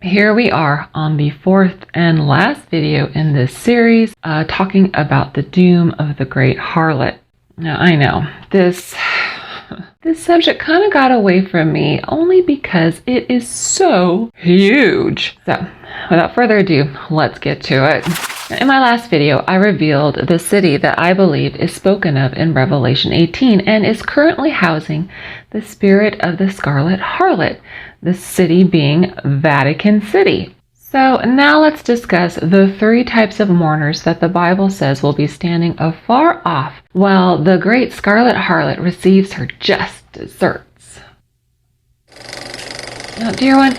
Here we are on the fourth and last video in this series, talking about the doom of the great harlot. Now, I know this subject kind of got away from me only because it is so huge. So, without further ado, let's get to it. In my last video, I revealed the city that I believe is spoken of in Revelation 18 and is currently housing the spirit of the scarlet harlot, the city being Vatican City. So now let's discuss the three types of mourners that the Bible says will be standing afar off while the great scarlet harlot receives her just desserts. Now, dear one,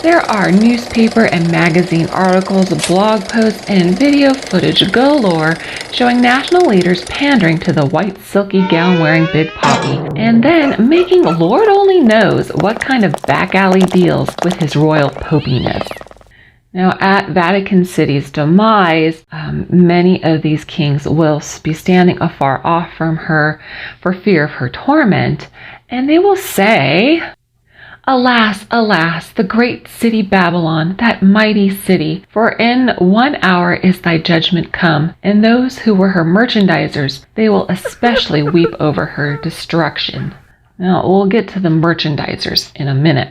there are newspaper and magazine articles, blog posts, and video footage galore showing national leaders pandering to the white silky gown-wearing Big Papi, and then making Lord only knows what kind of back alley deals with his royal popiness. Now, at Vatican City's demise, many of these kings will be standing afar off from her for fear of her torment, and they will say, "Alas, alas, the great city Babylon, that mighty city, for in 1 hour is thy judgment come, and those who were her merchandisers, they will especially weep over her destruction." Now, we'll get to the merchandisers in a minute.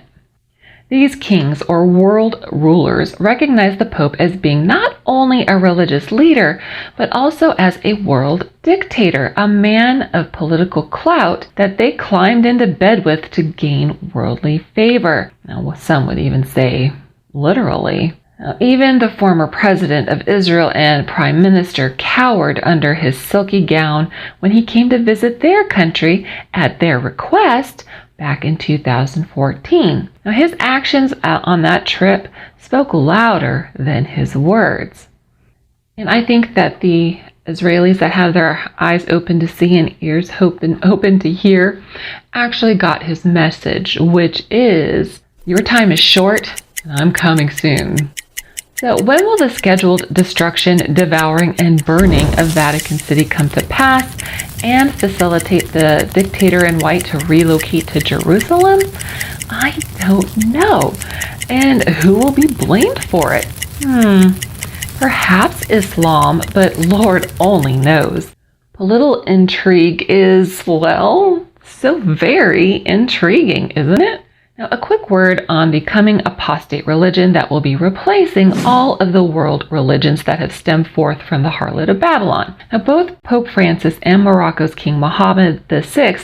These kings or world rulers recognize the Pope as being not only a religious leader, but also as a world dictator, a man of political clout that they climbed into bed with to gain worldly favor. Now, some would even say literally. Now, even the former president of Israel and prime minister cowered under his silky gown when he came to visit their country at their request back in 2014. Now, his actions on that trip spoke louder than his words. And I think that the Israelis that have their eyes open to see and ears open to hear actually got his message, which is, your time is short and I'm coming soon. So when will the scheduled destruction, devouring, and burning of Vatican City come to pass and facilitate the dictator in white to relocate to Jerusalem? I don't know. And who will be blamed for it? Perhaps Islam, but Lord only knows. Political intrigue is, well, so very intriguing, isn't it? Now, a quick word on the coming apostate religion that will be replacing all of the world religions that have stemmed forth from the harlot of Babylon. Now, both Pope Francis and Morocco's King Mohammed VI,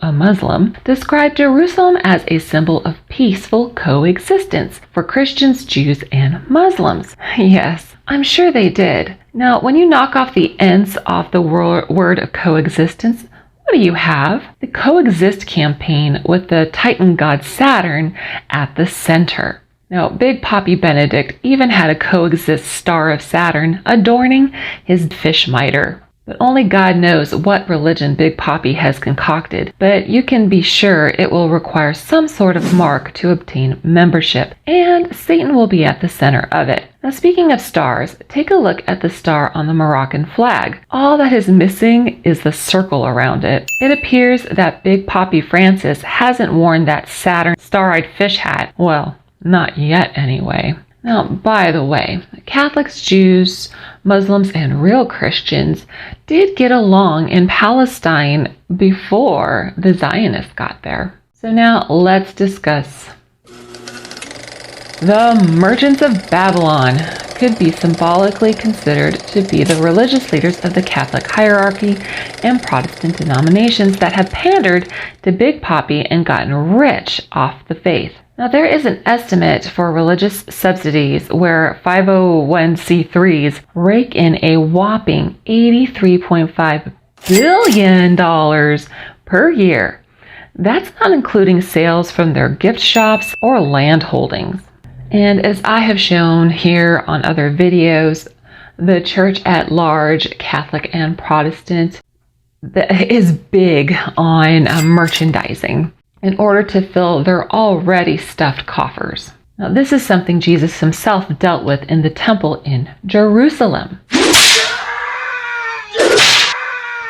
a Muslim, described Jerusalem as a symbol of peaceful coexistence for Christians, Jews, and Muslims. Yes, I'm sure they did. Now, when you knock off the ends off the word of coexistence, what do you have? The Coexist campaign with the Titan god Saturn at the center. Now, Big Papi Benedict even had a coexist star of Saturn adorning his fish miter. But only God knows what religion Big Papi has concocted, but you can be sure it will require some sort of mark to obtain membership, and Satan will be at the center of it. Now, speaking of stars, take a look at the star on the Moroccan flag. All that is missing is the circle around it. It appears that Big Papi Francis hasn't worn that Saturn star-eyed fish hat. Well, not yet anyway. Now, by the way, Catholics, Jews, Muslims, and real Christians did get along in Palestine before the Zionists got there. So now let's discuss. The merchants of Babylon could be symbolically considered to be the religious leaders of the Catholic hierarchy and Protestant denominations that have pandered to Big Papi and gotten rich off the faith. Now, there is an estimate for religious subsidies where 501c3s rake in a whopping $83.5 billion per year. That's not including sales from their gift shops or land holdings. And as I have shown here on other videos, the church at large, Catholic and Protestant, is big on merchandising in order to fill their already stuffed coffers. Now, this is something Jesus himself dealt with in the temple in Jerusalem.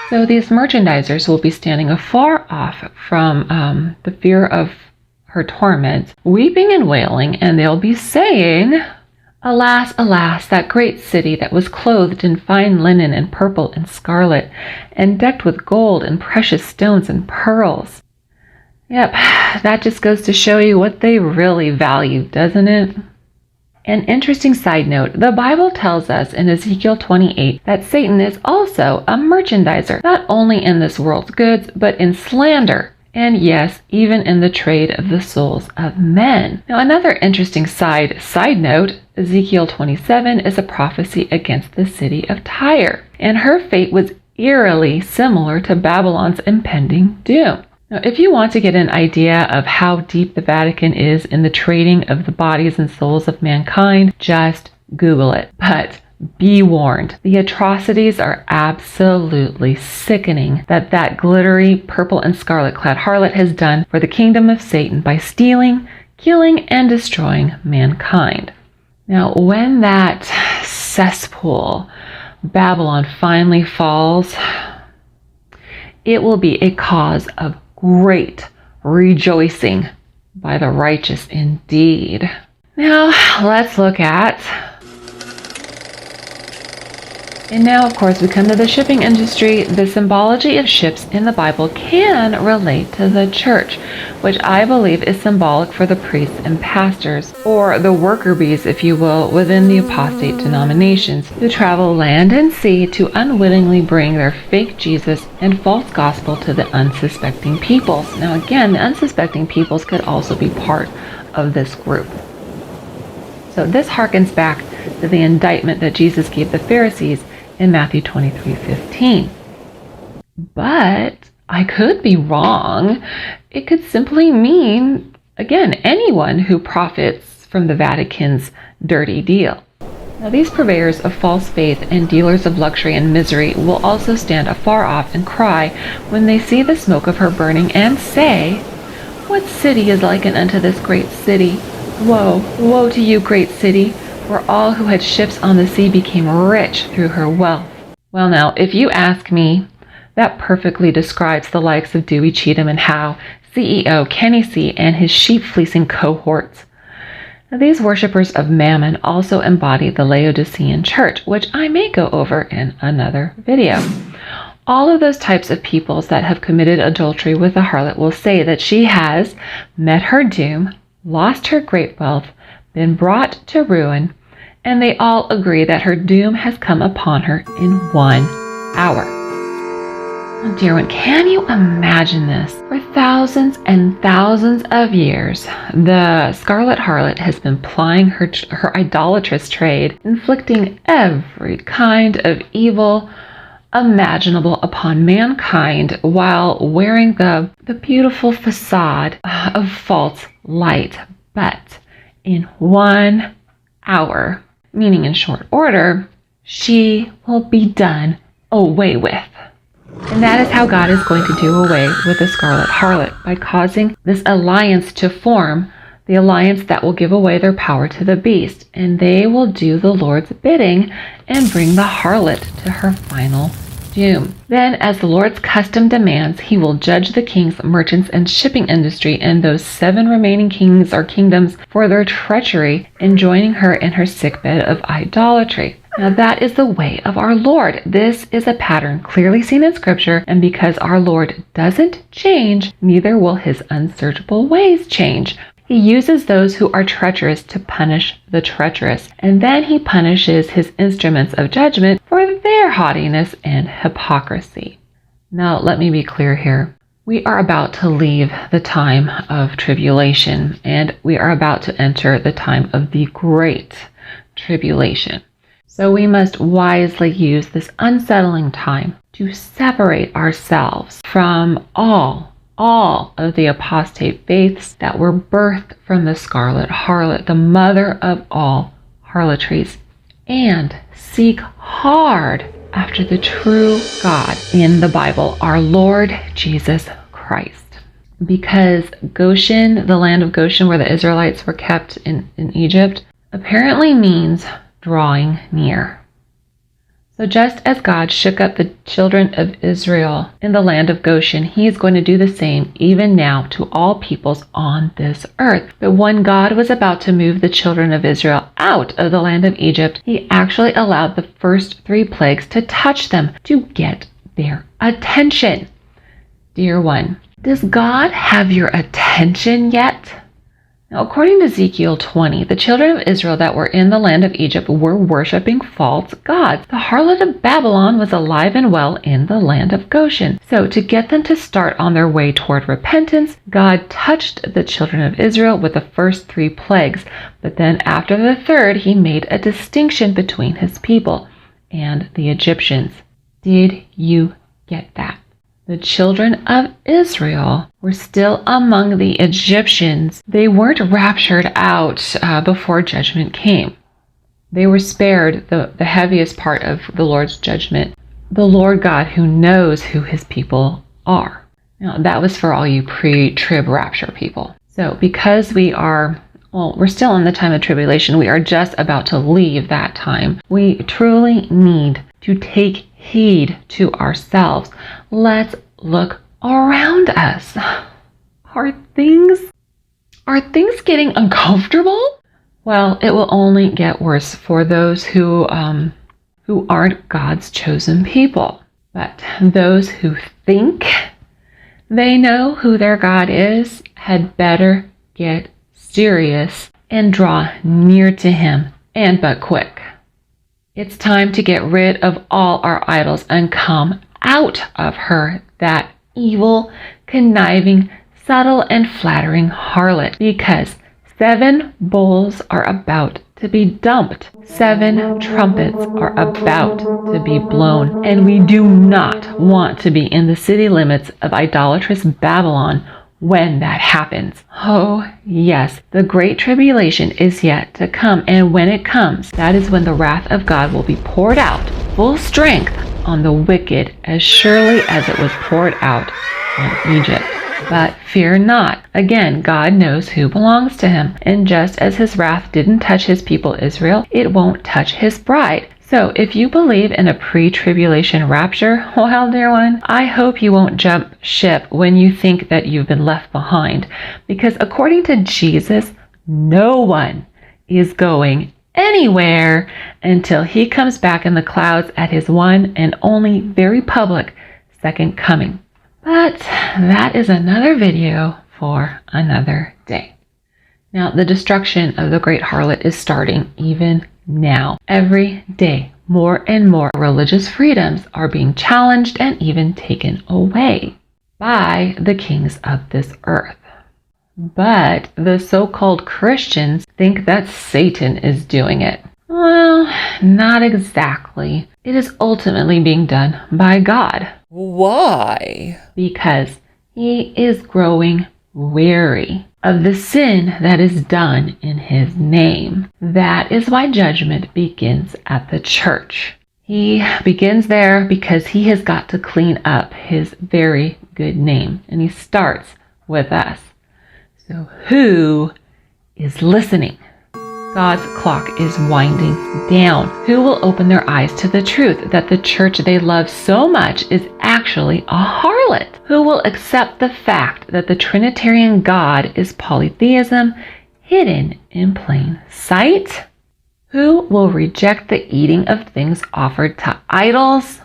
So these merchandisers will be standing afar off from the fear of her torment, weeping and wailing, and they'll be saying, Alas, alas, that great city that was clothed in fine linen and purple and scarlet, and decked with gold and precious stones and pearls. Yep, that just goes to show you what they really value, doesn't it? An interesting side note, the Bible tells us in Ezekiel 28 that Satan is also a merchandiser, not only in this world's goods, but in slander. And yes, even in the trade of the souls of men. Now, another interesting side note, Ezekiel 27 is a prophecy against the city of Tyre, and her fate was eerily similar to Babylon's impending doom. Now, if you want to get an idea of how deep the Vatican is in the trading of the bodies and souls of mankind, just Google it. But be warned, the atrocities are absolutely sickening that glittery purple and scarlet clad harlot has done for the kingdom of Satan by stealing, killing, and destroying mankind. Now, when that cesspool, Babylon, finally falls, it will be a cause of great rejoicing by the righteous indeed. Now, let's look at... And now, of course, we come to the shipping industry. The symbology of ships in the Bible can relate to the church, which I believe is symbolic for the priests and pastors, or the worker bees, if you will, within the apostate denominations, who travel land and sea to unwittingly bring their fake Jesus and false gospel to the unsuspecting peoples. Now, again, the unsuspecting peoples could also be part of this group. So this harkens back to the indictment that Jesus gave the Pharisees in Matthew 23:15. But I could be wrong. It could simply mean, again, anyone who profits from the Vatican's dirty deal. Now, these purveyors of false faith and dealers of luxury and misery will also stand afar off and cry when they see the smoke of her burning and say, What city is likened unto this great city? Woe, woe to you, great city, where all who had ships on the sea became rich through her wealth. Well now, if you ask me, that perfectly describes the likes of Dewey Cheatham and Howe, CEO Kenny C. and his sheep-fleecing cohorts. Now, these worshippers of Mammon also embody the Laodicean church, which I may go over in another video. All of those types of peoples that have committed adultery with the harlot will say that she has met her doom, lost her great wealth, been brought to ruin, and they all agree that her doom has come upon her in 1 hour. Oh, dear one, can you imagine this? For thousands and thousands of years, the Scarlet Harlot has been plying her idolatrous trade, inflicting every kind of evil imaginable upon mankind while wearing the beautiful facade of false light. But in 1 hour, meaning in short order, she will be done away with. And that is how God is going to do away with the Scarlet Harlot, by causing this alliance to form, the alliance that will give away their power to the beast. And they will do the Lord's bidding and bring the harlot to her final doom. Then, as the Lord's custom demands, he will judge the kings, merchants, and shipping industry and those 7 remaining kings or kingdoms for their treachery in joining her in her sickbed of idolatry. Now that is the way of our Lord. This is a pattern clearly seen in Scripture, and because our Lord doesn't change, neither will his unsearchable ways change. He uses those who are treacherous to punish the treacherous, and then he punishes his instruments of judgment for their haughtiness and hypocrisy. Now, let me be clear here. We are about to leave the time of tribulation, and we are about to enter the time of the Great Tribulation. So we must wisely use this unsettling time to separate ourselves from all of the apostate faiths that were birthed from the Scarlet Harlot, the mother of all harlotries, and seek hard after the true God in the Bible, our Lord Jesus Christ. Because Goshen, the land of Goshen where the Israelites were kept in Egypt, apparently means drawing near. So just as God shook up the children of Israel in the land of Goshen, he is going to do the same even now to all peoples on this earth. But when God was about to move the children of Israel out of the land of Egypt, he actually allowed the first 3 plagues to touch them to get their attention. Dear one, does God have your attention yet? Now, according to Ezekiel 20, the children of Israel that were in the land of Egypt were worshiping false gods. The harlot of Babylon was alive and well in the land of Goshen. So to get them to start on their way toward repentance, God touched the children of Israel with the first 3 plagues. But then after the 3rd, he made a distinction between his people and the Egyptians. Did you get that? The children of Israel were still among the Egyptians. They weren't raptured out before judgment came. They were spared the heaviest part of the Lord's judgment. The Lord God who knows who his people are. Now, that was for all you pre-trib rapture people. So because we're still in the time of tribulation, we are just about to leave that time. We truly need to take heed to ourselves. Let's look around us. Are things getting uncomfortable? Well, it will only get worse for those who aren't God's chosen people. But those who think they know who their God is had better get serious and draw near to him, and but quick. It's time to get rid of all our idols and come out of her, that evil, conniving, subtle, and flattering harlot, because 7 bowls are about to be dumped. 7 trumpets are about to be blown, and we do not want to be in the city limits of idolatrous Babylon when that happens. Oh, yes, the great tribulation is yet to come, and when it comes, that is when the wrath of God will be poured out, full strength, on the wicked, as surely as it was poured out on Egypt. But fear not. Again, God knows who belongs to him, and just as his wrath didn't touch his people Israel, it won't touch his bride. So if you believe in a pre-tribulation rapture, well, dear one, I hope you won't jump ship when you think that you've been left behind, because according to Jesus, no one is going anywhere until he comes back in the clouds at his one and only very public second coming. But that is another video for another day. Now, the destruction of the great harlot is starting even now. Every day, more and more religious freedoms are being challenged and even taken away by the kings of this earth. But the so-called Christians think that Satan is doing it. Well, not exactly. It is ultimately being done by God. Why? Because he is growing weary of the sin that is done in his name. That is why judgment begins at the church. He begins there because he has got to clean up his very good name, and he starts with us. So who is listening? God's clock is winding down. Who will open their eyes to the truth that the church they love so much is actually a harlot? Who will accept the fact that the Trinitarian God is polytheism hidden in plain sight? Who will reject the eating of things offered to idols?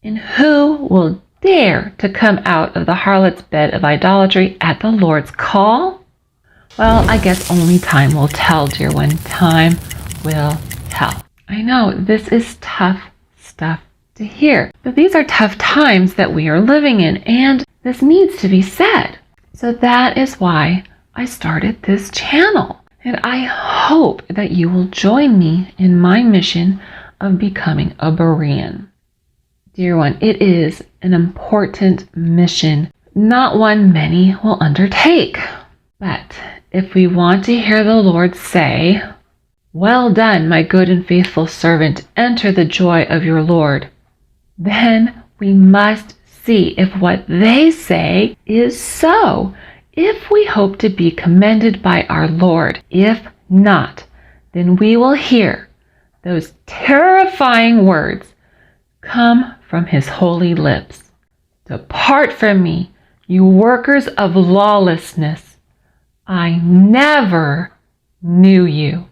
And who will dare to come out of the harlot's bed of idolatry at the Lord's call? Well, I guess only time will tell, dear one. Time will tell. I know this is tough stuff to hear, but these are tough times that we are living in, and this needs to be said. So that is why I started this channel, and I hope that you will join me in my mission of becoming a Berean. Dear one, it is an important mission, not one many will undertake. But if we want to hear the Lord say, "Well done, my good and faithful servant, enter the joy of your Lord," then we must see if what they say is so, if we hope to be commended by our Lord. If not, then we will hear those terrifying words, come from his holy lips. Depart from me, you workers of lawlessness. I never knew you.